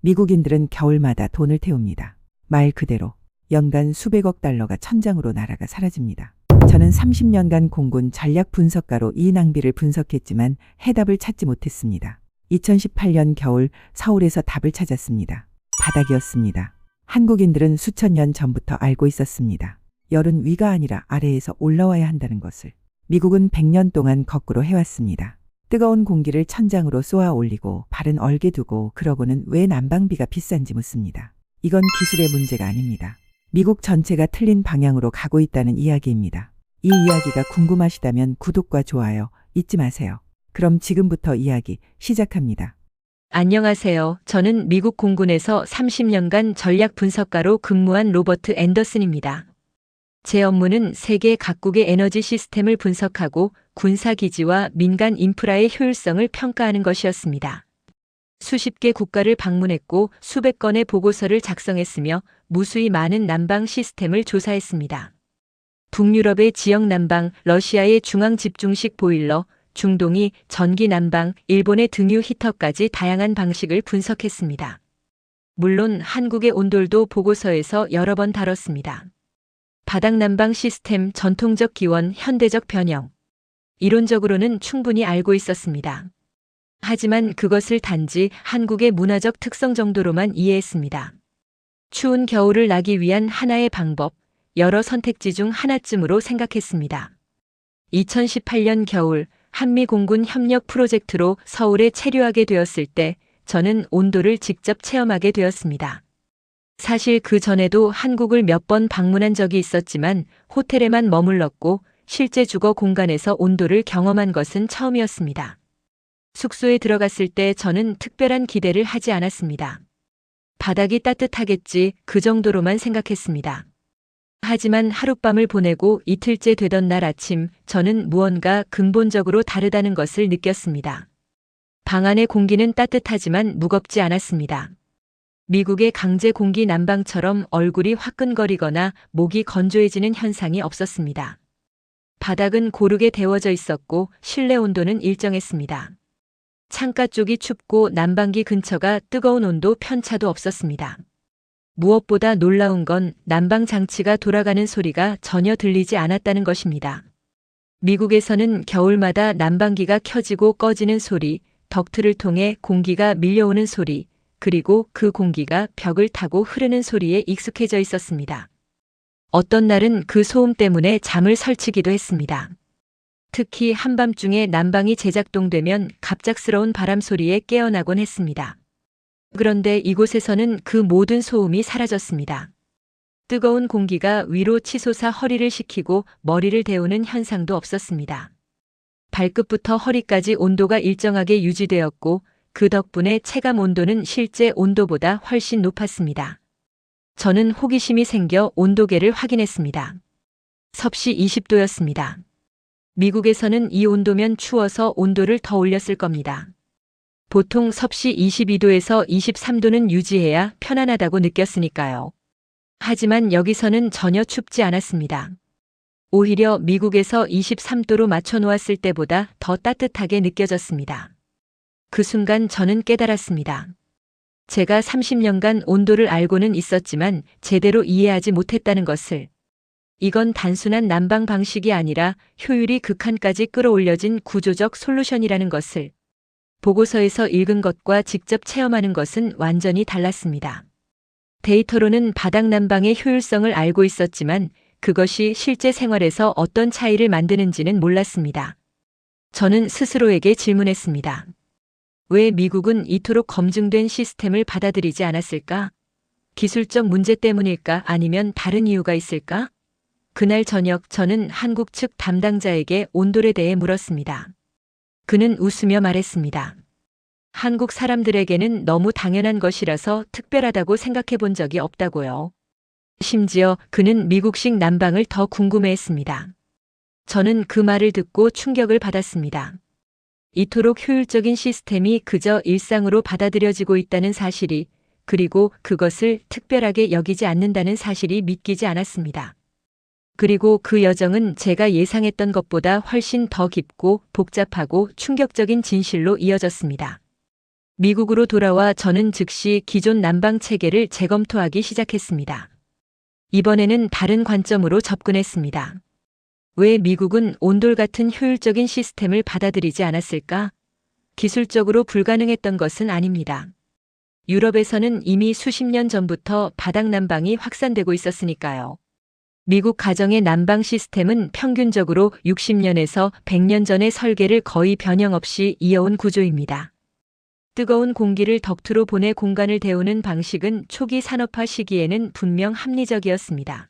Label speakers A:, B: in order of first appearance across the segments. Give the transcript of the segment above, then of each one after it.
A: 미국인들은 겨울마다 돈을 태웁니다. 말 그대로 연간 수백억 달러가 천장으로 날아가 사라집니다. 저는 30년간 공군 전략 분석가로 이 낭비를 분석했지만 해답을 찾지 못했습니다. 2018년 겨울 서울에서 답을 찾았습니다. 바닥이었습니다. 한국인들은 수천 년 전부터 알고 있었습니다. 열은 위가 아니라 아래에서 올라와야 한다는 것을. 미국은 100년 동안 거꾸로 해왔습니다. 뜨거운 공기를 천장으로 쏘아 올리고 발은 얼게 두고 그러고는 왜 난방비가 비싼지 묻습니다. 이건 기술의 문제가 아닙니다. 미국 전체가 틀린 방향으로 가고 있다는 이야기입니다. 이 이야기가 궁금하시다면 구독과 좋아요 잊지 마세요. 그럼 지금부터 이야기 시작합니다.
B: 안녕하세요. 저는 미국 공군에서 30년간 전략 분석가로 근무한 로버트 앤더슨입니다. 제 업무는 세계 각국의 에너지 시스템을 분석하고 군사기지와 민간 인프라의 효율성을 평가하는 것이었습니다. 수십 개 국가를 방문했고 수백 건의 보고서를 작성했으며 무수히 많은 난방 시스템을 조사했습니다. 북유럽의 지역 난방, 러시아의 중앙 집중식 보일러, 중동이 전기 난방, 일본의 등유 히터까지 다양한 방식을 분석했습니다. 물론 한국의 온돌도 보고서에서 여러 번 다뤘습니다. 바닥 난방 시스템, 전통적 기원, 현대적 변형. 이론적으로는 충분히 알고 있었습니다. 하지만 그것을 단지 한국의 문화적 특성 정도로만 이해했습니다. 추운 겨울을 나기 위한 하나의 방법, 여러 선택지 중 하나쯤으로 생각했습니다. 2018년 겨울 한미공군 협력 프로젝트로 서울에 체류하게 되었을 때 저는 온도를 직접 체험하게 되었습니다. 사실 그 전에도 한국을 몇 번 방문한 적이 있었지만 호텔에만 머물렀고 실제 주거 공간에서 온도를 경험한 것은 처음이었습니다. 숙소에 들어갔을 때 저는 특별한 기대를 하지 않았습니다. 바닥이 따뜻하겠지 그 정도로만 생각했습니다. 하지만 하룻밤을 보내고 이틀째 되던 날 아침 저는 무언가 근본적으로 다르다는 것을 느꼈습니다. 방 안의 공기는 따뜻하지만 무겁지 않았습니다. 미국의 강제 공기 난방처럼 얼굴이 화끈거리거나 목이 건조해지는 현상이 없었습니다. 바닥은 고르게 데워져 있었고 실내 온도는 일정했습니다. 창가 쪽이 춥고 난방기 근처가 뜨거운 온도 편차도 없었습니다. 무엇보다 놀라운 건 난방 장치가 돌아가는 소리가 전혀 들리지 않았다는 것입니다. 미국에서는 겨울마다 난방기가 켜지고 꺼지는 소리, 덕트를 통해 공기가 밀려오는 소리, 그리고 그 공기가 벽을 타고 흐르는 소리에 익숙해져 있었습니다. 어떤 날은 그 소음 때문에 잠을 설치기도 했습니다. 특히 한밤중에 난방이 재작동되면 갑작스러운 바람 소리에 깨어나곤 했습니다. 그런데 이곳에서는 그 모든 소음이 사라졌습니다. 뜨거운 공기가 위로 치솟아 허리를 식히고 머리를 데우는 현상도 없었습니다. 발끝부터 허리까지 온도가 일정하게 유지되었고 그 덕분에 체감 온도는 실제 온도보다 훨씬 높았습니다. 저는 호기심이 생겨 온도계를 확인했습니다. 섭씨 20도였습니다. 미국에서는 이 온도면 추워서 온도를 더 올렸을 겁니다. 보통 섭씨 22도에서 23도는 유지해야 편안하다고 느꼈으니까요. 하지만 여기서는 전혀 춥지 않았습니다. 오히려 미국에서 23도로 맞춰놓았을 때보다 더 따뜻하게 느껴졌습니다. 그 순간 저는 깨달았습니다. 제가 30년간 온도를 알고는 있었지만 제대로 이해하지 못했다는 것을. 이건 단순한 난방 방식이 아니라 효율이 극한까지 끌어올려진 구조적 솔루션이라는 것을. 보고서에서 읽은 것과 직접 체험하는 것은 완전히 달랐습니다. 데이터로는 바닥 난방의 효율성을 알고 있었지만 그것이 실제 생활에서 어떤 차이를 만드는지는 몰랐습니다. 저는 스스로에게 질문했습니다. 왜 미국은 이토록 검증된 시스템을 받아들이지 않았을까? 기술적 문제 때문일까? 아니면 다른 이유가 있을까? 그날 저녁 저는 한국 측 담당자에게 온돌에 대해 물었습니다. 그는 웃으며 말했습니다. 한국 사람들에게는 너무 당연한 것이라서 특별하다고 생각해 본 적이 없다고요. 심지어 그는 미국식 난방을 더 궁금해했습니다. 저는 그 말을 듣고 충격을 받았습니다. 이토록 효율적인 시스템이 그저 일상으로 받아들여지고 있다는 사실이, 그리고 그것을 특별하게 여기지 않는다는 사실이 믿기지 않았습니다. 그리고 그 여정은 제가 예상했던 것보다 훨씬 더 깊고 복잡하고 충격적인 진실로 이어졌습니다. 미국으로 돌아와 저는 즉시 기존 난방 체계를 재검토하기 시작했습니다. 이번에는 다른 관점으로 접근했습니다. 왜 미국은 온돌 같은 효율적인 시스템을 받아들이지 않았을까? 기술적으로 불가능했던 것은 아닙니다. 유럽에서는 이미 수십 년 전부터 바닥 난방이 확산되고 있었으니까요. 미국 가정의 난방 시스템은 평균적으로 60년에서 100년 전의 설계를 거의 변형 없이 이어온 구조입니다. 뜨거운 공기를 덕트로 보내 공간을 데우는 방식은 초기 산업화 시기에는 분명 합리적이었습니다.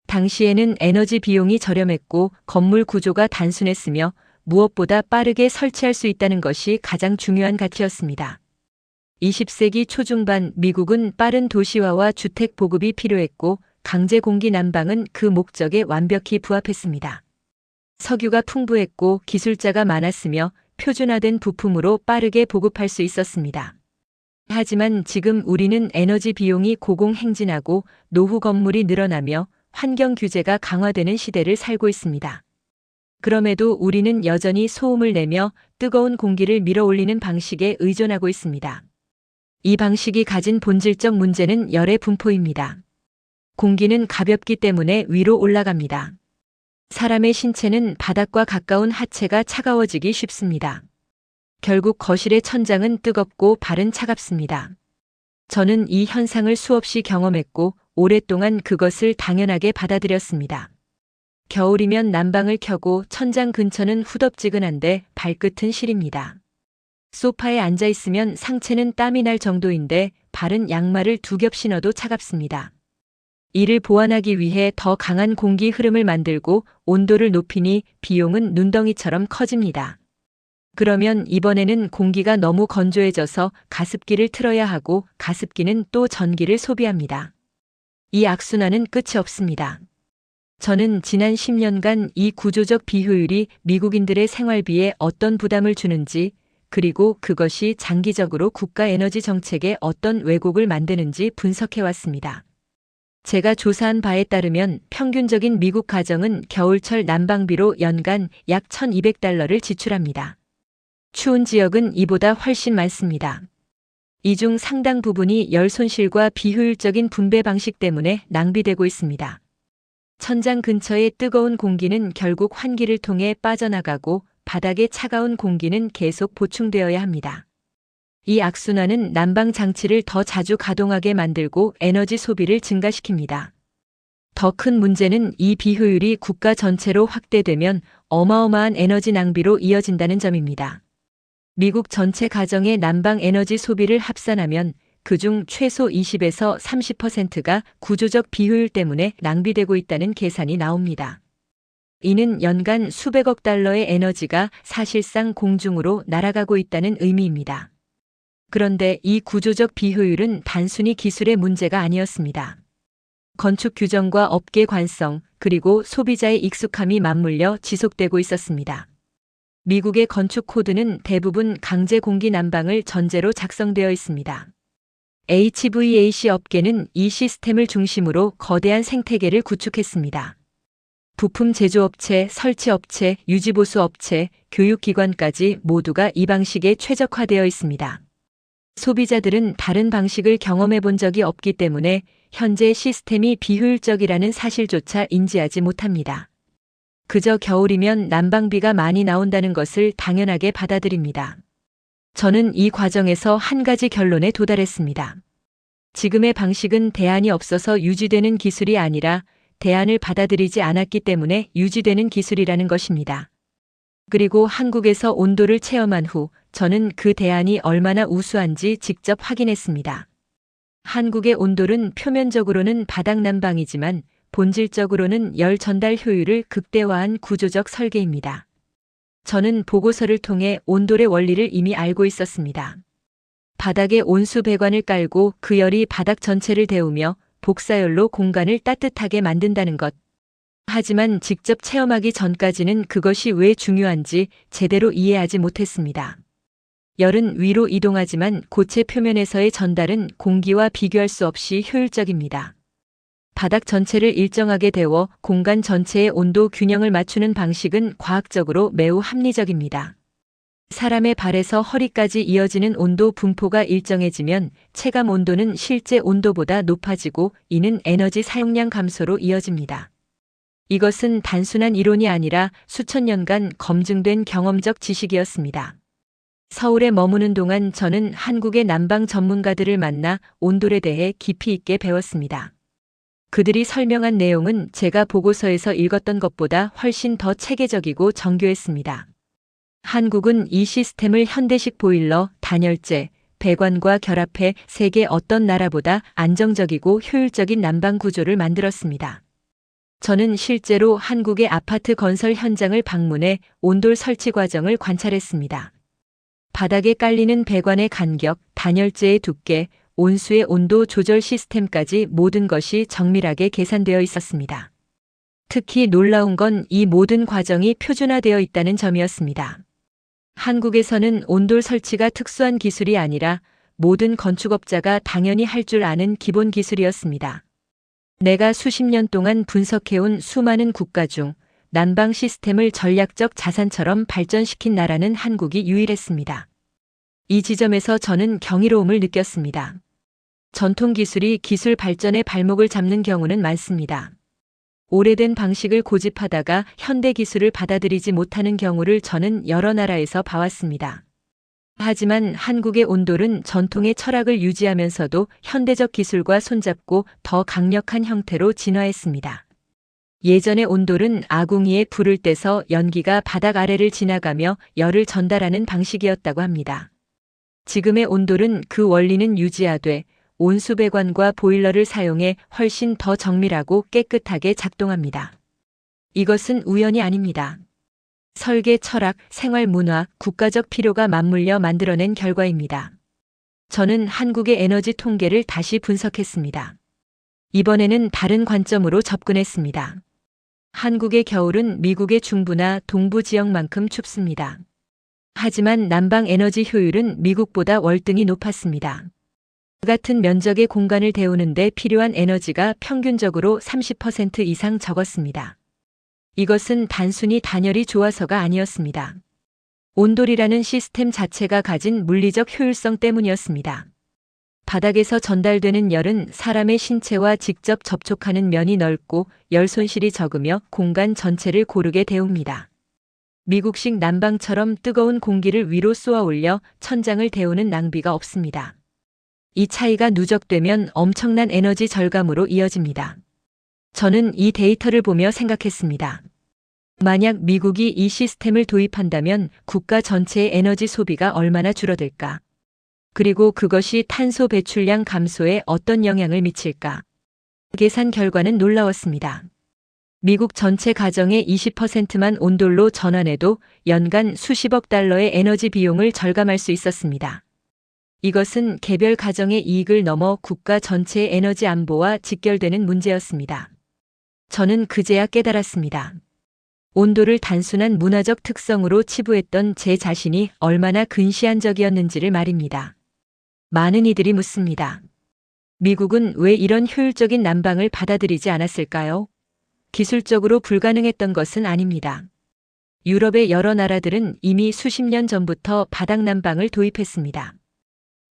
B: 당시에는 에너지 비용이 저렴했고 건물 구조가 단순했으며 무엇보다 빠르게 설치할 수 있다는 것이 가장 중요한 가치였습니다. 20세기 초중반 미국은 빠른 도시화와 주택 보급이 필요했고 강제 공기 난방은 그 목적에 완벽히 부합했습니다. 석유가 풍부했고 기술자가 많았으며 표준화된 부품으로 빠르게 보급할 수 있었습니다. 하지만 지금 우리는 에너지 비용이 고공행진하고 노후 건물이 늘어나며 환경 규제가 강화되는 시대를 살고 있습니다. 그럼에도 우리는 여전히 소음을 내며 뜨거운 공기를 밀어 올리는 방식에 의존하고 있습니다. 이 방식이 가진 본질적 문제는 열의 분포입니다. 공기는 가볍기 때문에 위로 올라갑니다. 사람의 신체는 바닥과 가까운 하체가 차가워지기 쉽습니다. 결국 거실의 천장은 뜨겁고 발은 차갑습니다. 저는 이 현상을 수없이 경험했고 오랫동안 그것을 당연하게 받아들였습니다. 겨울이면 난방을 켜고 천장 근처는 후덥지근한데 발끝은 시립니다. 소파에 앉아 있으면 상체는 땀이 날 정도인데 발은 양말을 2겹 신어도 차갑습니다. 이를 보완하기 위해 더 강한 공기 흐름을 만들고 온도를 높이니 비용은 눈덩이처럼 커집니다. 그러면 이번에는 공기가 너무 건조해져서 가습기를 틀어야 하고 가습기는 또 전기를 소비합니다. 이 악순환은 끝이 없습니다. 저는 지난 10년간 이 구조적 비효율이 미국인들의 생활비에 어떤 부담을 주는지 그리고 그것이 장기적으로 국가 에너지 정책에 어떤 왜곡을 만드는지 분석해왔습니다. 제가 조사한 바에 따르면 평균적인 미국 가정은 겨울철 난방비로 연간 약 $1,200를 지출합니다. 추운 지역은 이보다 훨씬 많습니다. 이 중 상당 부분이 열 손실과 비효율적인 분배 방식 때문에 낭비되고 있습니다. 천장 근처의 뜨거운 공기는 결국 환기를 통해 빠져나가고 바닥의 차가운 공기는 계속 보충되어야 합니다. 이 악순환은 난방 장치를 더 자주 가동하게 만들고 에너지 소비를 증가시킵니다. 더 큰 문제는 이 비효율이 국가 전체로 확대되면 어마어마한 에너지 낭비로 이어진다는 점입니다. 미국 전체 가정의 난방 에너지 소비를 합산하면 그중 최소 20에서 30%가 구조적 비효율 때문에 낭비되고 있다는 계산이 나옵니다. 이는 연간 수백억 달러의 에너지가 사실상 공중으로 날아가고 있다는 의미입니다. 그런데 이 구조적 비효율은 단순히 기술의 문제가 아니었습니다. 건축 규정과 업계 관성, 그리고 소비자의 익숙함이 맞물려 지속되고 있었습니다. 미국의 건축 코드는 대부분 강제 공기 난방을 전제로 작성되어 있습니다. HVAC 업계는 이 시스템을 중심으로 거대한 생태계를 구축했습니다. 부품 제조업체, 설치업체, 유지보수업체, 교육기관까지 모두가 이 방식에 최적화되어 있습니다. 소비자들은 다른 방식을 경험해 본 적이 없기 때문에 현재 시스템이 비효율적이라는 사실조차 인지하지 못합니다. 그저 겨울이면 난방비가 많이 나온다는 것을 당연하게 받아들입니다. 저는 이 과정에서 한 가지 결론에 도달했습니다. 지금의 방식은 대안이 없어서 유지되는 기술이 아니라 대안을 받아들이지 않았기 때문에 유지되는 기술이라는 것입니다. 그리고 한국에서 온도를 체험한 후 저는 그 대안이 얼마나 우수한지 직접 확인했습니다. 한국의 온돌은 표면적으로는 바닥 난방이지만 본질적으로는 열 전달 효율을 극대화한 구조적 설계입니다. 저는 보고서를 통해 온돌의 원리를 이미 알고 있었습니다. 바닥에 온수 배관을 깔고 그 열이 바닥 전체를 데우며 복사열로 공간을 따뜻하게 만든다는 것. 하지만 직접 체험하기 전까지는 그것이 왜 중요한지 제대로 이해하지 못했습니다. 열은 위로 이동하지만 고체 표면에서의 전달은 공기와 비교할 수 없이 효율적입니다. 바닥 전체를 일정하게 데워 공간 전체의 온도 균형을 맞추는 방식은 과학적으로 매우 합리적입니다. 사람의 발에서 허리까지 이어지는 온도 분포가 일정해지면 체감 온도는 실제 온도보다 높아지고 이는 에너지 사용량 감소로 이어집니다. 이것은 단순한 이론이 아니라 수천 년간 검증된 경험적 지식이었습니다. 서울에 머무는 동안 저는 한국의 난방 전문가들을 만나 온돌에 대해 깊이 있게 배웠습니다. 그들이 설명한 내용은 제가 보고서에서 읽었던 것보다 훨씬 더 체계적이고 정교했습니다. 한국은 이 시스템을 현대식 보일러, 단열재, 배관과 결합해 세계 어떤 나라보다 안정적이고 효율적인 난방 구조를 만들었습니다. 저는 실제로 한국의 아파트 건설 현장을 방문해 온돌 설치 과정을 관찰했습니다. 바닥에 깔리는 배관의 간격, 단열재의 두께, 온수의 온도 조절 시스템까지 모든 것이 정밀하게 계산되어 있었습니다. 특히 놀라운 건 이 모든 과정이 표준화되어 있다는 점이었습니다. 한국에서는 온돌 설치가 특수한 기술이 아니라 모든 건축업자가 당연히 할 줄 아는 기본 기술이었습니다. 내가 수십 년 동안 분석해온 수많은 국가 중 난방 시스템을 전략적 자산처럼 발전시킨 나라는 한국이 유일했습니다. 이 지점에서 저는 경이로움을 느꼈습니다. 전통 기술이 기술 발전의 발목을 잡는 경우는 많습니다. 오래된 방식을 고집하다가 현대 기술을 받아들이지 못하는 경우를 저는 여러 나라에서 봐왔습니다. 하지만 한국의 온돌은 전통의 철학을 유지하면서도 현대적 기술과 손잡고 더 강력한 형태로 진화했습니다. 예전의 온돌은 아궁이에 불을 떼서 연기가 바닥 아래를 지나가며 열을 전달하는 방식이었다고 합니다. 지금의 온돌은 그 원리는 유지하되 온수배관과 보일러를 사용해 훨씬 더 정밀하고 깨끗하게 작동합니다. 이것은 우연이 아닙니다. 설계 철학, 생활 문화, 국가적 필요가 맞물려 만들어낸 결과입니다. 저는 한국의 에너지 통계를 다시 분석했습니다. 이번에는 다른 관점으로 접근했습니다. 한국의 겨울은 미국의 중부나 동부 지역만큼 춥습니다. 하지만 난방 에너지 효율은 미국보다 월등히 높았습니다. 같은 면적의 공간을 데우는데 필요한 에너지가 평균적으로 30% 이상 적었습니다. 이것은 단순히 단열이 좋아서가 아니었습니다. 온돌이라는 시스템 자체가 가진 물리적 효율성 때문이었습니다. 바닥에서 전달되는 열은 사람의 신체와 직접 접촉하는 면이 넓고 열 손실이 적으며 공간 전체를 고르게 데웁니다. 미국식 난방처럼 뜨거운 공기를 위로 쏘아 올려 천장을 데우는 낭비가 없습니다. 이 차이가 누적되면 엄청난 에너지 절감으로 이어집니다. 저는 이 데이터를 보며 생각했습니다. 만약 미국이 이 시스템을 도입한다면 국가 전체의 에너지 소비가 얼마나 줄어들까? 그리고 그것이 탄소 배출량 감소에 어떤 영향을 미칠까? 계산 결과는 놀라웠습니다. 미국 전체 가정의 20%만 온돌로 전환해도 연간 수십억 달러의 에너지 비용을 절감할 수 있었습니다. 이것은 개별 가정의 이익을 넘어 국가 전체의 에너지 안보와 직결되는 문제였습니다. 저는 그제야 깨달았습니다. 온돌을 단순한 문화적 특성으로 치부했던 제 자신이 얼마나 근시안적이었는지를 말입니다. 많은 이들이 묻습니다. 미국은 왜 이런 효율적인 난방을 받아들이지 않았을까요? 기술적으로 불가능했던 것은 아닙니다. 유럽의 여러 나라들은 이미 수십 년 전부터 바닥 난방을 도입했습니다.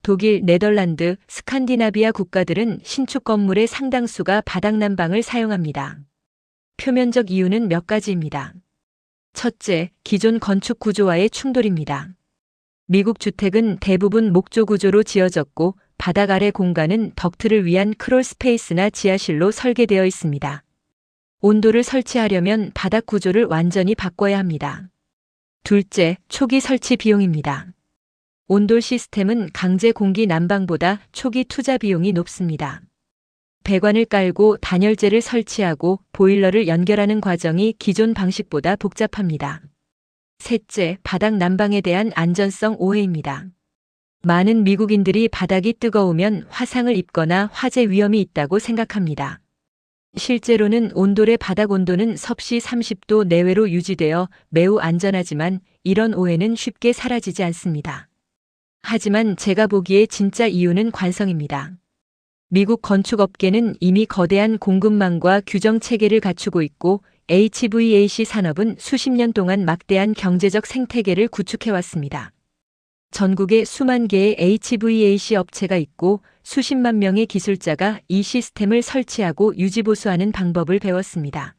B: 독일, 네덜란드, 스칸디나비아 국가들은 신축 건물의 상당수가 바닥 난방을 사용합니다. 표면적 이유는 몇 가지입니다. 첫째, 기존 건축 구조와의 충돌입니다. 미국 주택은 대부분 목조 구조로 지어졌고 바닥 아래 공간은 덕트를 위한 크롤 스페이스나 지하실로 설계되어 있습니다. 온돌을 설치하려면 바닥 구조를 완전히 바꿔야 합니다. 둘째, 초기 설치 비용입니다. 온돌 시스템은 강제 공기 난방보다 초기 투자 비용이 높습니다. 배관을 깔고 단열재를 설치하고 보일러를 연결하는 과정이 기존 방식보다 복잡합니다. 셋째, 바닥 난방에 대한 안전성 오해입니다. 많은 미국인들이 바닥이 뜨거우면 화상을 입거나 화재 위험이 있다고 생각합니다. 실제로는 온돌의 바닥 온도는 섭씨 30도 내외로 유지되어 매우 안전하지만 이런 오해는 쉽게 사라지지 않습니다. 하지만 제가 보기에 진짜 이유는 관성입니다. 미국 건축업계는 이미 거대한 공급망과 규정 체계를 갖추고 있고 HVAC 산업은 수십 년 동안 막대한 경제적 생태계를 구축해왔습니다. 전국에 수만 개의 HVAC 업체가 있고 수십만 명의 기술자가 이 시스템을 설치하고 유지보수하는 방법을 배웠습니다.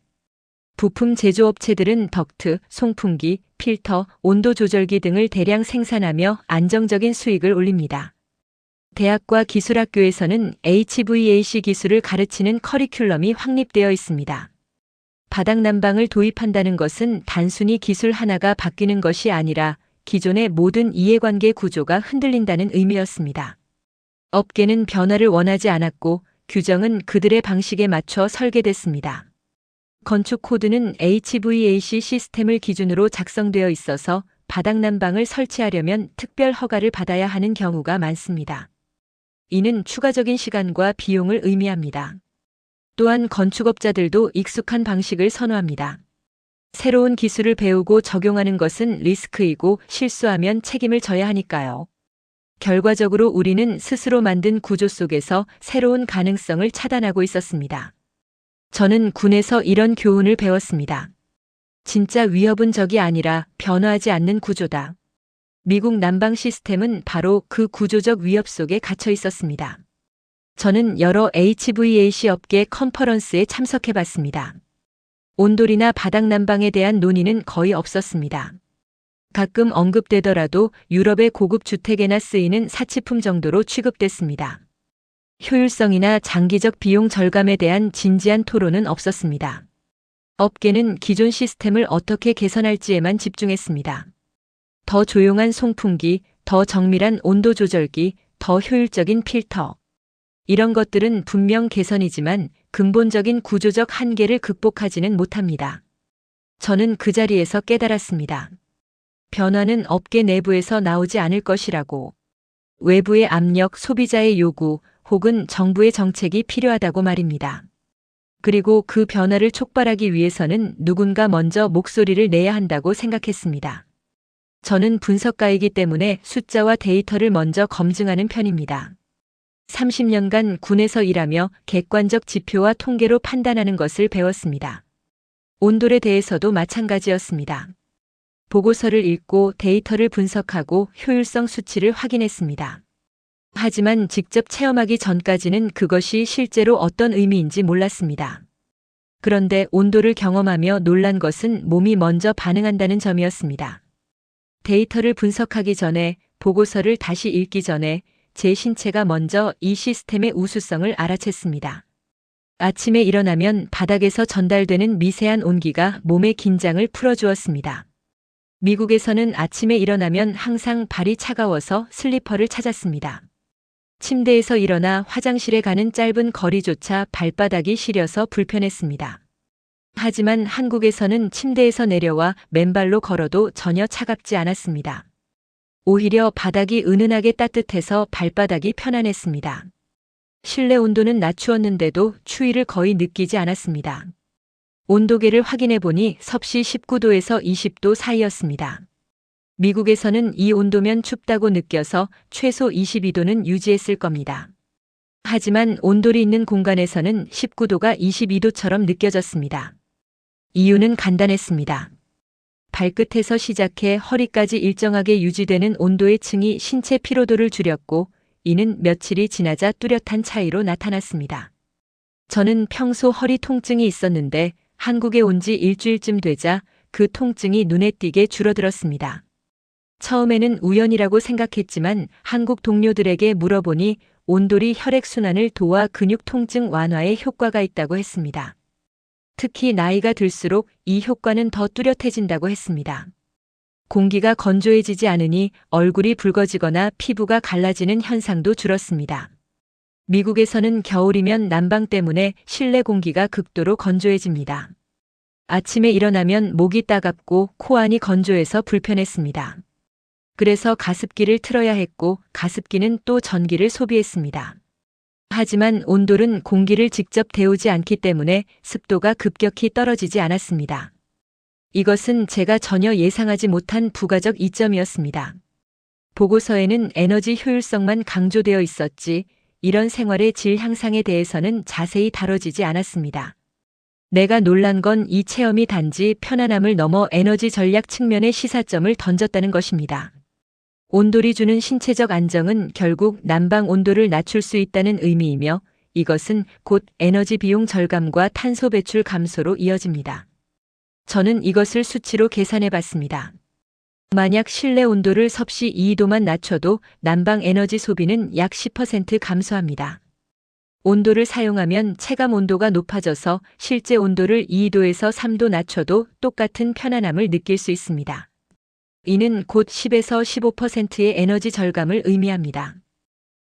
B: 부품 제조업체들은 덕트, 송풍기, 필터, 온도 조절기 등을 대량 생산하며 안정적인 수익을 올립니다. 대학과 기술학교에서는 HVAC 기술을 가르치는 커리큘럼이 확립되어 있습니다. 바닥난방을 도입한다는 것은 단순히 기술 하나가 바뀌는 것이 아니라 기존의 모든 이해관계 구조가 흔들린다는 의미였습니다. 업계는 변화를 원하지 않았고 규정은 그들의 방식에 맞춰 설계됐습니다. 건축 코드는 HVAC 시스템을 기준으로 작성되어 있어서 바닥난방을 설치하려면 특별 허가를 받아야 하는 경우가 많습니다. 이는 추가적인 시간과 비용을 의미합니다. 또한 건축업자들도 익숙한 방식을 선호합니다. 새로운 기술을 배우고 적용하는 것은 리스크이고 실수하면 책임을 져야 하니까요. 결과적으로 우리는 스스로 만든 구조 속에서 새로운 가능성을 차단하고 있었습니다. 저는 군에서 이런 교훈을 배웠습니다. 진짜 위협은 적이 아니라 변화하지 않는 구조다. 미국 난방 시스템은 바로 그 구조적 위협 속에 갇혀 있었습니다. 저는 여러 HVAC 업계 컨퍼런스에 참석해 봤습니다. 온돌이나 바닥 난방에 대한 논의는 거의 없었습니다. 가끔 언급되더라도 유럽의 고급 주택에나 쓰이는 사치품 정도로 취급됐습니다. 효율성이나 장기적 비용 절감에 대한 진지한 토론은 없었습니다. 업계는 기존 시스템을 어떻게 개선할지에만 집중했습니다. 더 조용한 송풍기, 더 정밀한 온도 조절기, 더 효율적인 필터. 이런 것들은 분명 개선이지만 근본적인 구조적 한계를 극복하지는 못합니다. 저는 그 자리에서 깨달았습니다. 변화는 업계 내부에서 나오지 않을 것이라고. 외부의 압력, 소비자의 요구, 혹은 정부의 정책이 필요하다고 말입니다. 그리고 그 변화를 촉발하기 위해서는 누군가 먼저 목소리를 내야 한다고 생각했습니다. 저는 분석가이기 때문에 숫자와 데이터를 먼저 검증하는 편입니다. 30년간 군에서 일하며 객관적 지표와 통계로 판단하는 것을 배웠습니다. 온돌에 대해서도 마찬가지였습니다. 보고서를 읽고 데이터를 분석하고 효율성 수치를 확인했습니다. 하지만 직접 체험하기 전까지는 그것이 실제로 어떤 의미인지 몰랐습니다. 그런데 온도를 경험하며 놀란 것은 몸이 먼저 반응한다는 점이었습니다. 데이터를 분석하기 전에, 보고서를 다시 읽기 전에 제 신체가 먼저 이 시스템의 우수성을 알아챘습니다. 아침에 일어나면 바닥에서 전달되는 미세한 온기가 몸의 긴장을 풀어주었습니다. 미국에서는 아침에 일어나면 항상 발이 차가워서 슬리퍼를 찾았습니다. 침대에서 일어나 화장실에 가는 짧은 거리조차 발바닥이 시려서 불편했습니다. 하지만 한국에서는 침대에서 내려와 맨발로 걸어도 전혀 차갑지 않았습니다. 오히려 바닥이 은은하게 따뜻해서 발바닥이 편안했습니다. 실내 온도는 낮추었는데도 추위를 거의 느끼지 않았습니다. 온도계를 확인해 보니 섭씨 19도에서 20도 사이였습니다. 미국에서는 이 온도면 춥다고 느껴서 최소 22도는 유지했을 겁니다. 하지만 온돌이 있는 공간에서는 19도가 22도처럼 느껴졌습니다. 이유는 간단했습니다. 발끝에서 시작해 허리까지 일정하게 유지되는 온도의 층이 신체 피로도를 줄였고, 이는 며칠이 지나자 뚜렷한 차이로 나타났습니다. 저는 평소 허리 통증이 있었는데 한국에 온 지 일주일쯤 되자 그 통증이 눈에 띄게 줄어들었습니다. 처음에는 우연이라고 생각했지만 한국 동료들에게 물어보니 온돌이 혈액순환을 도와 근육 통증 완화에 효과가 있다고 했습니다. 특히 나이가 들수록 이 효과는 더 뚜렷해진다고 했습니다. 공기가 건조해지지 않으니 얼굴이 붉어지거나 피부가 갈라지는 현상도 줄었습니다. 미국에서는 겨울이면 난방 때문에 실내 공기가 극도로 건조해집니다. 아침에 일어나면 목이 따갑고 코안이 건조해서 불편했습니다. 그래서 가습기를 틀어야 했고 가습기는 또 전기를 소비했습니다. 하지만 온돌은 공기를 직접 데우지 않기 때문에 습도가 급격히 떨어지지 않았습니다. 이것은 제가 전혀 예상하지 못한 부가적 이점이었습니다. 보고서에는 에너지 효율성만 강조되어 있었지 이런 생활의 질 향상에 대해서는 자세히 다뤄지지 않았습니다. 내가 놀란 건 이 체험이 단지 편안함을 넘어 에너지 전략 측면의 시사점을 던졌다는 것입니다. 온돌이 주는 신체적 안정은 결국 난방 온도를 낮출 수 있다는 의미이며 이것은 곧 에너지 비용 절감과 탄소 배출 감소로 이어집니다. 저는 이것을 수치로 계산해 봤습니다. 만약 실내 온도를 섭씨 2도만 낮춰도 난방 에너지 소비는 약 10% 감소합니다. 온도를 사용하면 체감 온도가 높아져서 실제 온도를 2도에서 3도 낮춰도 똑같은 편안함을 느낄 수 있습니다. 이는 곧 10에서 15%의 에너지 절감을 의미합니다.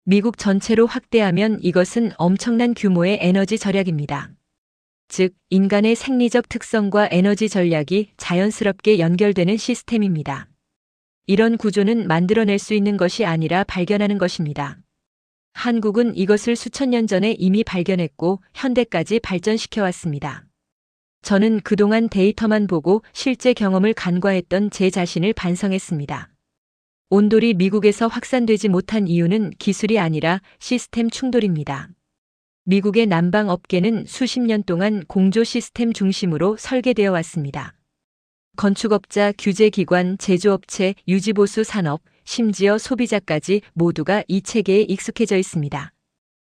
B: 미국 전체로 확대하면 이것은 엄청난 규모의 에너지 절약입니다. 즉, 인간의 생리적 특성과 에너지 전략이 자연스럽게 연결되는 시스템입니다. 이런 구조는 만들어낼 수 있는 것이 아니라 발견하는 것입니다. 한국은 이것을 수천 년 전에 이미 발견했고 현대까지 발전시켜 왔습니다. 저는 그동안 데이터만 보고 실제 경험을 간과했던 제 자신을 반성했습니다. 온돌이 미국에서 확산되지 못한 이유는 기술이 아니라 시스템 충돌입니다. 미국의 난방 업계는 수십 년 동안 공조 시스템 중심으로 설계되어 왔습니다. 건축업자, 규제기관, 제조업체, 유지보수 산업, 심지어 소비자까지 모두가 이 체계에 익숙해져 있습니다.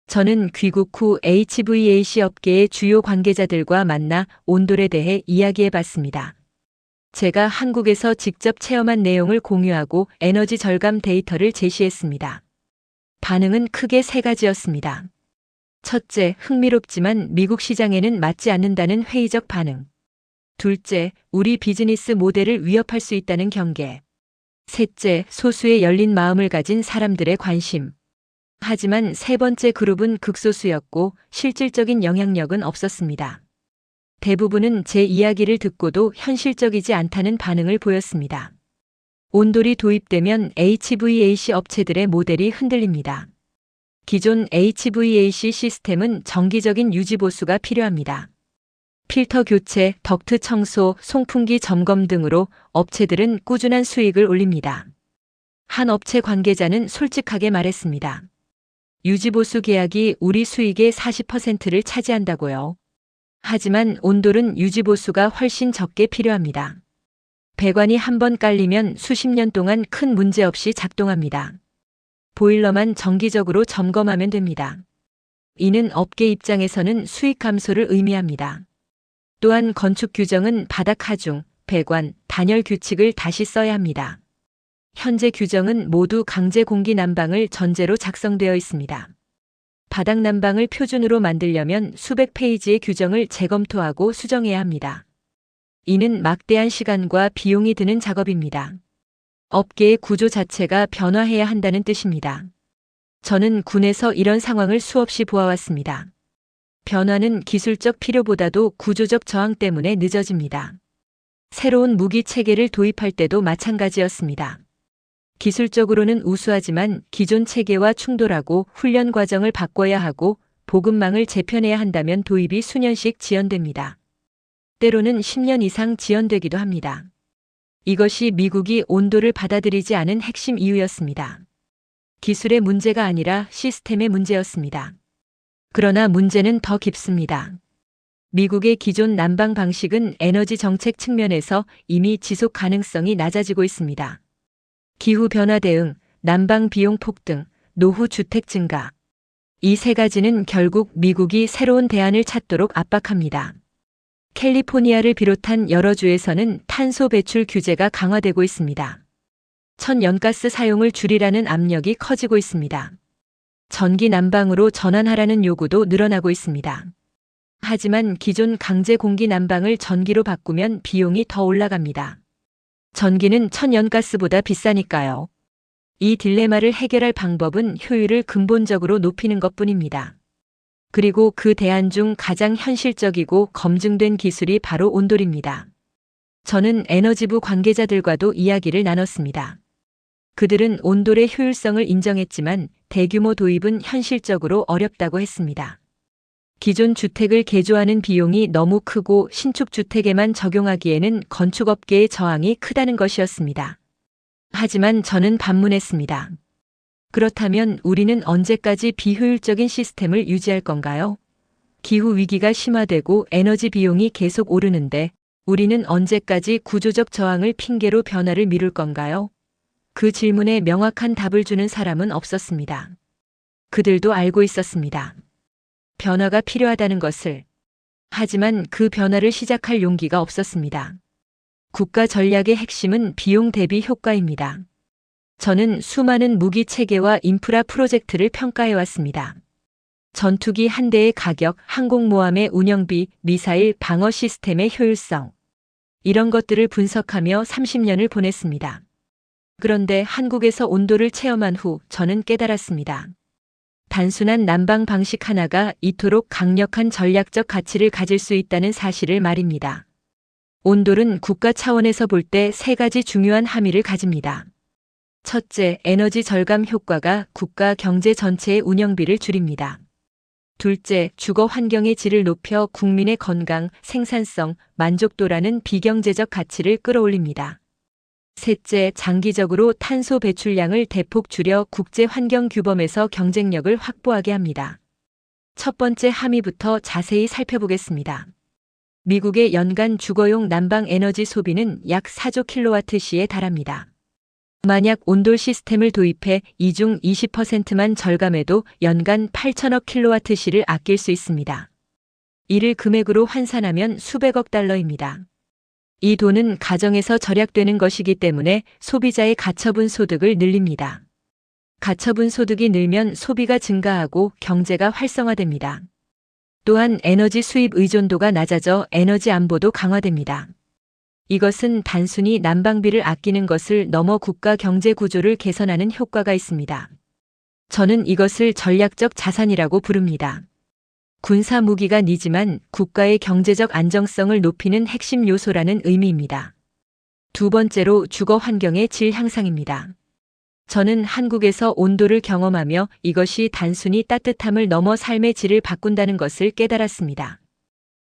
B: 저는 귀국 후 HVAC 업계의 주요 관계자들과 만나 온돌에 대해 이야기해 봤습니다. 제가 한국에서 직접 체험한 내용을 공유하고 에너지 절감 데이터를 제시했습니다. 반응은 크게 세 가지였습니다. 첫째, 흥미롭지만 미국 시장에는 맞지 않는다는 회의적 반응. 둘째, 우리 비즈니스 모델을 위협할 수 있다는 경계. 셋째, 소수의 열린 마음을 가진 사람들의 관심. 하지만 세 번째 그룹은 극소수였고 실질적인 영향력은 없었습니다. 대부분은 제 이야기를 듣고도 현실적이지 않다는 반응을 보였습니다. 온돌이 도입되면 HVAC 업체들의 모델이 흔들립니다. 기존 HVAC 시스템은 정기적인 유지 보수가 필요합니다. 필터 교체, 덕트 청소, 송풍기 점검 등으로 업체들은 꾸준한 수익을 올립니다. 한 업체 관계자는 솔직하게 말했습니다. 유지보수 계약이 우리 수익의 40%를 차지한다고요. 하지만 온돌은 유지보수가 훨씬 적게 필요합니다. 배관이 한번 깔리면 수십 년 동안 큰 문제 없이 작동합니다. 보일러만 정기적으로 점검하면 됩니다. 이는 업계 입장에서는 수익 감소를 의미합니다. 또한 건축 규정은 바닥 하중, 배관, 단열 규칙을 다시 써야 합니다. 현재 규정은 모두 강제 공기 난방을 전제로 작성되어 있습니다. 바닥 난방을 표준으로 만들려면 수백 페이지의 규정을 재검토하고 수정해야 합니다. 이는 막대한 시간과 비용이 드는 작업입니다. 업계의 구조 자체가 변화해야 한다는 뜻입니다. 저는 군에서 이런 상황을 수없이 보아왔습니다. 변화는 기술적 필요보다도 구조적 저항 때문에 늦어집니다. 새로운 무기 체계를 도입할 때도 마찬가지였습니다. 기술적으로는 우수하지만 기존 체계와 충돌하고 훈련 과정을 바꿔야 하고 보급망을 재편해야 한다면 도입이 수년씩 지연됩니다. 때로는 10년 이상 지연되기도 합니다. 이것이 미국이 온돌을 받아들이지 않은 핵심 이유였습니다. 기술의 문제가 아니라 시스템의 문제였습니다. 그러나 문제는 더 깊습니다. 미국의 기존 난방 방식은 에너지 정책 측면에서 이미 지속 가능성이 낮아지고 있습니다. 기후변화 대응, 난방 비용 폭등, 노후 주택 증가. 이 세 가지는 결국 미국이 새로운 대안을 찾도록 압박합니다. 캘리포니아를 비롯한 여러 주에서는 탄소 배출 규제가 강화되고 있습니다. 천연가스 사용을 줄이라는 압력이 커지고 있습니다. 전기 난방으로 전환하라는 요구도 늘어나고 있습니다. 하지만 기존 강제 공기 난방을 전기로 바꾸면 비용이 더 올라갑니다. 전기는 천연가스보다 비싸니까요. 이 딜레마를 해결할 방법은 효율을 근본적으로 높이는 것뿐입니다. 그리고 그 대안 중 가장 현실적이고 검증된 기술이 바로 온돌입니다. 저는 에너지부 관계자들과도 이야기를 나눴습니다. 그들은 온돌의 효율성을 인정했지만 대규모 도입은 현실적으로 어렵다고 했습니다. 기존 주택을 개조하는 비용이 너무 크고 신축 주택에만 적용하기에는 건축업계의 저항이 크다는 것이었습니다. 하지만 저는 반문했습니다. 그렇다면 우리는 언제까지 비효율적인 시스템을 유지할 건가요? 기후 위기가 심화되고 에너지 비용이 계속 오르는데 우리는 언제까지 구조적 저항을 핑계로 변화를 미룰 건가요? 그 질문에 명확한 답을 주는 사람은 없었습니다. 그들도 알고 있었습니다. 변화가 필요하다는 것을. 하지만 그 변화를 시작할 용기가 없었습니다. 국가 전략의 핵심은 비용 대비 효과입니다. 저는 수많은 무기 체계와 인프라 프로젝트를 평가해 왔습니다. 전투기 한 대의 가격, 항공모함의 운영비, 미사일 방어 시스템의 효율성. 이런 것들을 분석하며 30년을 보냈습니다. 그런데 한국에서 온도를 체험한 후 저는 깨달았습니다. 단순한 난방 방식 하나가 이토록 강력한 전략적 가치를 가질 수 있다는 사실을 말입니다. 온돌은 국가 차원에서 볼 때 세 가지 중요한 함의를 가집니다. 첫째, 에너지 절감 효과가 국가 경제 전체의 운영비를 줄입니다. 둘째, 주거 환경의 질을 높여 국민의 건강, 생산성, 만족도라는 비경제적 가치를 끌어올립니다. 셋째, 장기적으로 탄소 배출량을 대폭 줄여 국제 환경 규범에서 경쟁력을 확보하게 합니다. 첫 번째 함의부터 자세히 살펴보겠습니다. 미국의 연간 주거용 난방 에너지 소비는 약 4조 킬로와트시에 달합니다. 만약 온돌 시스템을 도입해 이 중 20%만 절감해도 연간 8천억 킬로와트시를 아낄 수 있습니다. 이를 금액으로 환산하면 수백억 달러입니다. 이 돈은 가정에서 절약되는 것이기 때문에 소비자의 가처분 소득을 늘립니다. 가처분 소득이 늘면 소비가 증가하고 경제가 활성화됩니다. 또한 에너지 수입 의존도가 낮아져 에너지 안보도 강화됩니다. 이것은 단순히 난방비를 아끼는 것을 넘어 국가 경제 구조를 개선하는 효과가 있습니다. 저는 이것을 전략적 자산이라고 부릅니다. 군사 무기가 아니지만 국가의 경제적 안정성을 높이는 핵심 요소라는 의미입니다. 두 번째로 주거 환경의 질 향상입니다. 저는 한국에서 온도를 경험하며 이것이 단순히 따뜻함을 넘어 삶의 질을 바꾼다는 것을 깨달았습니다.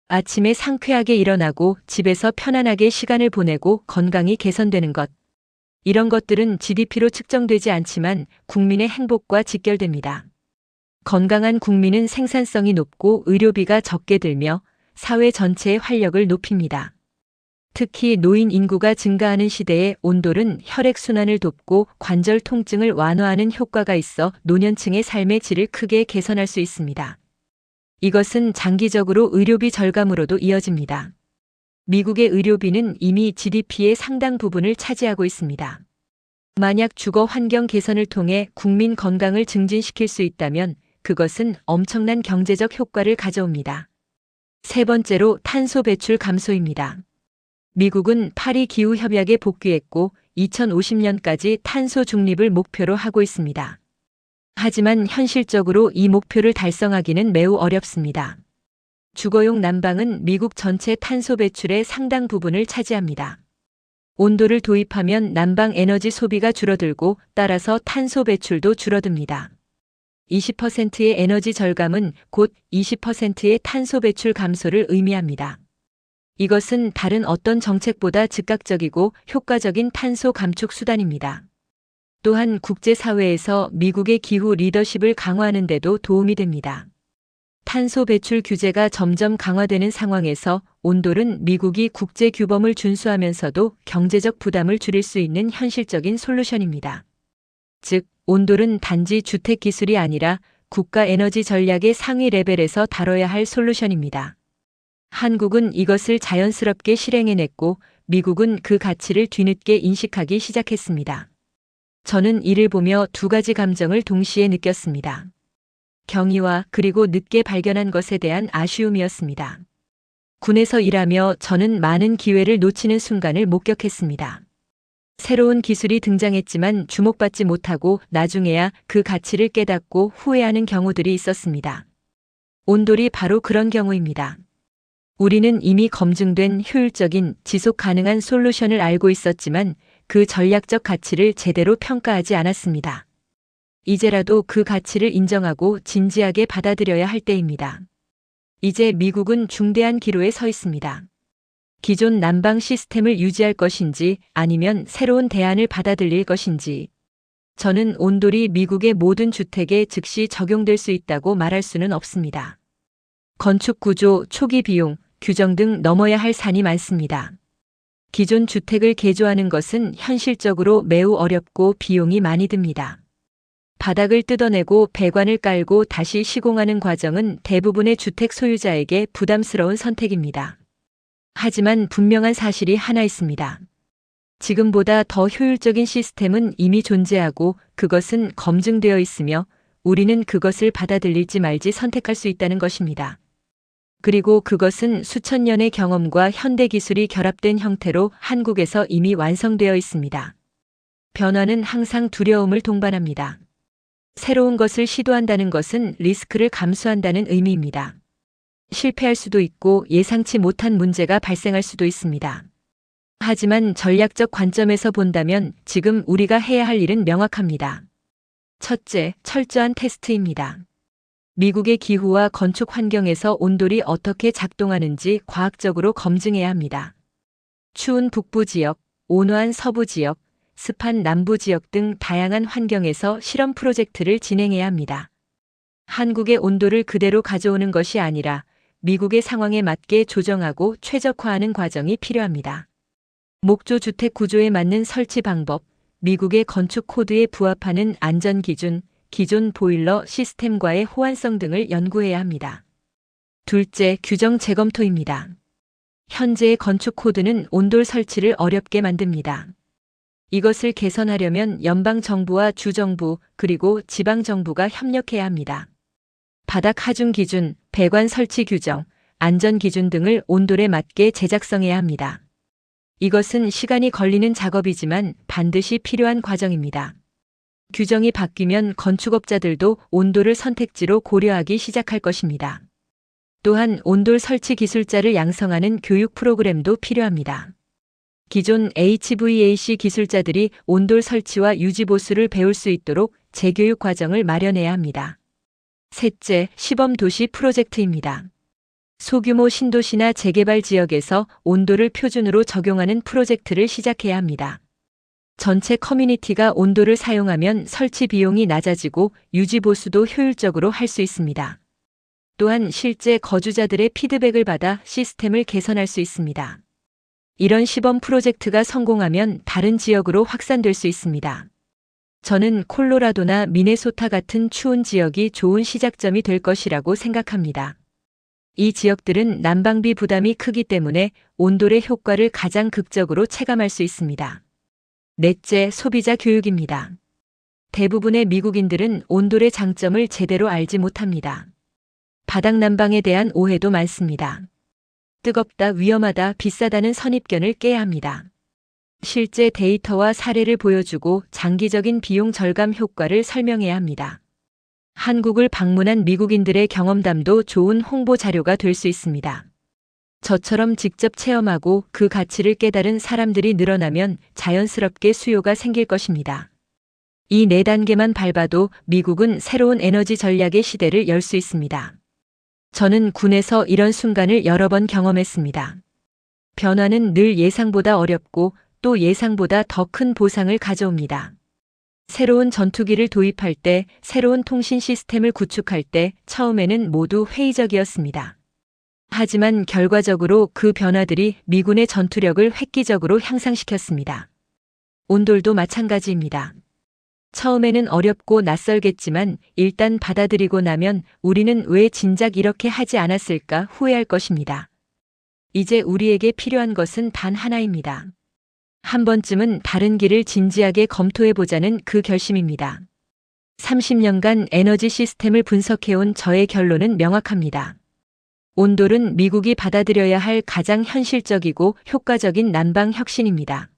B: 아침에 상쾌하게 일어나고 집에서 편안하게 시간을 보내고 건강이 개선되는 것. 이런 것들은 GDP로 측정되지 않지만 국민의 행복과 직결됩니다. 건강한 국민은 생산성이 높고 의료비가 적게 들며 사회 전체의 활력을 높입니다. 특히 노인 인구가 증가하는 시대에 온돌은 혈액순환을 돕고 관절 통증을 완화하는 효과가 있어 노년층의 삶의 질을 크게 개선할 수 있습니다. 이것은 장기적으로 의료비 절감으로도 이어집니다. 미국의 의료비는 이미 GDP의 상당 부분을 차지하고 있습니다. 만약 주거 환경 개선을 통해 국민 건강을 증진시킬 수 있다면 그것은 엄청난 경제적 효과를 가져옵니다. 세 번째로 탄소 배출 감소입니다. 미국은 파리 기후협약에 복귀했고 2050년까지 탄소 중립을 목표로 하고 있습니다. 하지만 현실적으로 이 목표를 달성하기는 매우 어렵습니다. 주거용 난방은 미국 전체 탄소 배출의 상당 부분을 차지합니다. 온도를 도입하면 난방 에너지 소비가 줄어들고 따라서 탄소 배출도 줄어듭니다. 20%의 에너지 절감은 곧 20%의 탄소 배출 감소를 의미합니다. 이것은 다른 어떤 정책보다 즉각적이고 효과적인 탄소 감축 수단입니다. 또한 국제사회에서 미국의 기후 리더십을 강화하는 데도 도움이 됩니다. 탄소 배출 규제가 점점 강화되는 상황에서 온돌은 미국이 국제 규범을 준수하면서도 경제적 부담을 줄일 수 있는 현실적인 솔루션입니다. 즉, 온돌은 단지 주택 기술이 아니라 국가 에너지 전략의 상위 레벨에서 다뤄야 할 솔루션입니다. 한국은 이것을 자연스럽게 실행해냈고 미국은 그 가치를 뒤늦게 인식하기 시작했습니다. 저는 이를 보며 두 가지 감정을 동시에 느꼈습니다. 경이와 그리고 늦게 발견한 것에 대한 아쉬움이었습니다. 군에서 일하며 저는 많은 기회를 놓치는 순간을 목격했습니다. 새로운 기술이 등장했지만 주목받지 못하고 나중에야 그 가치를 깨닫고 후회하는 경우들이 있었습니다. 온돌이 바로 그런 경우입니다. 우리는 이미 검증된 효율적인 지속 가능한 솔루션을 알고 있었지만 그 전략적 가치를 제대로 평가하지 않았습니다. 이제라도 그 가치를 인정하고 진지하게 받아들여야 할 때입니다. 이제 미국은 중대한 기로에 서 있습니다. 기존 난방 시스템을 유지할 것인지 아니면 새로운 대안을 받아들일 것인지. 저는 온돌이 미국의 모든 주택에 즉시 적용될 수 있다고 말할 수는 없습니다. 건축 구조, 초기 비용, 규정 등 넘어야 할 산이 많습니다. 기존 주택을 개조하는 것은 현실적으로 매우 어렵고 비용이 많이 듭니다. 바닥을 뜯어내고 배관을 깔고 다시 시공하는 과정은 대부분의 주택 소유자에게 부담스러운 선택입니다. 하지만 분명한 사실이 하나 있습니다. 지금보다 더 효율적인 시스템은 이미 존재하고 그것은 검증되어 있으며 우리는 그것을 받아들일지 말지 선택할 수 있다는 것입니다. 그리고 그것은 수천 년의 경험과 현대 기술이 결합된 형태로 한국에서 이미 완성되어 있습니다. 변화는 항상 두려움을 동반합니다. 새로운 것을 시도한다는 것은 리스크를 감수한다는 의미입니다. 실패할 수도 있고 예상치 못한 문제가 발생할 수도 있습니다. 하지만 전략적 관점에서 본다면 지금 우리가 해야 할 일은 명확합니다. 첫째, 철저한 테스트입니다. 미국의 기후와 건축 환경에서 온돌이 어떻게 작동하는지 과학적으로 검증해야 합니다. 추운 북부 지역, 온화한 서부 지역, 습한 남부 지역 등 다양한 환경에서 실험 프로젝트를 진행해야 합니다. 한국의 온도를 그대로 가져오는 것이 아니라 미국의 상황에 맞게 조정하고 최적화하는 과정이 필요합니다. 목조 주택 구조에 맞는 설치 방법, 미국의 건축 코드에 부합하는 안전 기준, 기존 보일러 시스템과의 호환성 등을 연구해야 합니다. 둘째, 규정 재검토입니다. 현재의 건축 코드는 온돌 설치를 어렵게 만듭니다. 이것을 개선하려면 연방정부와 주정부 그리고 지방정부가 협력해야 합니다. 바닥 하중 기준, 배관 설치 규정, 안전 기준 등을 온돌에 맞게 제작성해야 합니다. 이것은 시간이 걸리는 작업이지만 반드시 필요한 과정입니다. 규정이 바뀌면 건축업자들도 온돌을 선택지로 고려하기 시작할 것입니다. 또한 온돌 설치 기술자를 양성하는 교육 프로그램도 필요합니다. 기존 HVAC 기술자들이 온돌 설치와 유지 보수를 배울 수 있도록 재교육 과정을 마련해야 합니다. 셋째, 시범 도시 프로젝트입니다. 소규모 신도시나 재개발 지역에서 온돌을 표준으로 적용하는 프로젝트를 시작해야 합니다. 전체 커뮤니티가 온돌을 사용하면 설치 비용이 낮아지고 유지 보수도 효율적으로 할 수 있습니다. 또한 실제 거주자들의 피드백을 받아 시스템을 개선할 수 있습니다. 이런 시범 프로젝트가 성공하면 다른 지역으로 확산될 수 있습니다. 저는 콜로라도나 미네소타 같은 추운 지역이 좋은 시작점이 될 것이라고 생각합니다. 이 지역들은 난방비 부담이 크기 때문에 온돌의 효과를 가장 극적으로 체감할 수 있습니다. 넷째, 소비자 교육입니다. 대부분의 미국인들은 온돌의 장점을 제대로 알지 못합니다. 바닥 난방에 대한 오해도 많습니다. 뜨겁다, 위험하다, 비싸다는 선입견을 깨야 합니다. 실제 데이터와 사례를 보여주고 장기적인 비용 절감 효과를 설명해야 합니다. 한국을 방문한 미국인들의 경험담도 좋은 홍보 자료가 될 수 있습니다. 저처럼 직접 체험하고 그 가치를 깨달은 사람들이 늘어나면 자연스럽게 수요가 생길 것입니다. 이 4단계만 밟아도 미국은 새로운 에너지 전략의 시대를 열 수 있습니다. 저는 군에서 이런 순간을 여러 번 경험했습니다. 변화는 늘 예상보다 어렵고 또 예상보다 더 큰 보상을 가져옵니다. 새로운 전투기를 도입할 때, 새로운 통신 시스템을 구축할 때 처음에는 모두 회의적이었습니다. 하지만 결과적으로 그 변화들이 미군의 전투력을 획기적으로 향상시켰습니다. 온돌도 마찬가지입니다. 처음에는 어렵고 낯설겠지만 일단 받아들이고 나면 우리는 왜 진작 이렇게 하지 않았을까 후회할 것입니다. 이제 우리에게 필요한 것은 단 하나입니다. 한 번쯤은 다른 길을 진지하게 검토해보자는 그 결심입니다. 30년간 에너지 시스템을 분석해온 저의 결론은 명확합니다. 온돌은 미국이 받아들여야 할 가장 현실적이고 효과적인 난방 혁신입니다.